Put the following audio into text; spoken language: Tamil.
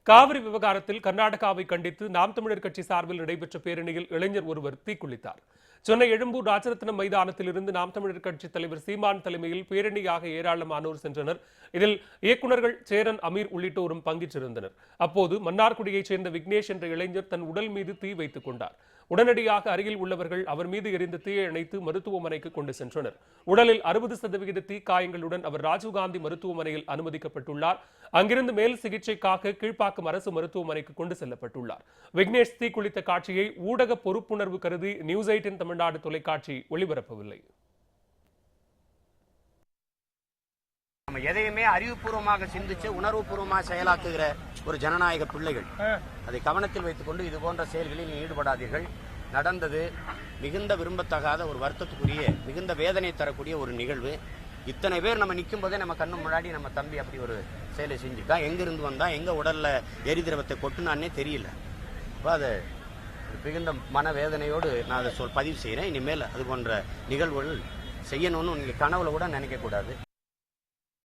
காவிரி விவகாரத்தில் கர்நாடகாவை கண்டித்து நாம் தமிழர் கட்சி சார்பில் நடைபெற்ற பேரணியில் இளைஞர் ஒருவர் தீக்குளித்தார். சென்னை எழும்பூர் ராஜரத்னம் மைதானத்திலிருந்து நாம் தமிழர் கட்சி தலைவர் சீமான் தலைமையில் பேரணியாக ஏராளமானோர் சென்றனர். இதில் இயக்குநர்கள் சேரன், அமீர் உள்ளிட்டோரும் பங்கேற்றிருந்தனர். அப்போது மன்னார்குடியைச் சேர்ந்த விக்னேஷ் என்ற இளைஞர் தன் உடல் மீது தீ வைத்துக் கொண்டார். உடனடியாக அருகில் உள்ளவர்கள் அவர் மீது எரிந்த தீயை அணைத்து மருத்துவமனைக்கு கொண்டு சென்றனர். உடலில் 60% தீக்காயங்களுடன் அவர் ராஜீவ்காந்தி மருத்துவமனையில் அனுமதிக்கப்பட்டுள்ளார். அங்கிருந்து மேல் சிகிச்சைக்காக கீழ்ப்பாக்கம் அரசு மருத்துவமனைக்கு கொண்டு செல்லப்பட்டுள்ளார். விக்னேஷ் தீ குளித்த காட்சியை ஊடக பொறுப்புணர்வு கருதி நியூஸ் 18 தமிழ்நாடு தொலைக்காட்சி ஒளிபரப்பவில்லை. நம்ம எதையுமே அறிவுபூர்வமாக சிந்திச்சு உணர்வுபூர்வமாக செயலாக்குகிற ஒரு ஜனநாயக பிள்ளைகள். அதை கவனத்தில் வைத்துக் கொண்டு இது போன்ற செயல்களில் ஈடுபடாதீர்கள். நடந்தது மிகுந்த விரும்பத்தகாத ஒரு வருத்தத்துக்குரிய, மிகுந்த வேதனை தரக்கூடிய ஒரு நிகழ்வு. இத்தனை பேர் நம்ம நிற்கும் போதே நம்ம கண்ணு முன்னாடி நம்ம தம்பி அப்படி ஒரு செயலை செஞ்சுக்கா, எங்கிருந்து வந்தா, எங்க உடல்ல எரிதிரவத்தை கொட்டுனான்னே தெரியல. அப்போ அது மிகுந்த மனவேதனையோடு நான் அதை பதிவு செய்கிறேன். இனிமேல் அது போன்ற நிகழ்வுகள் செய்யணும்னு நீங்கள் கனவுல கூட நினைக்க கூடாது.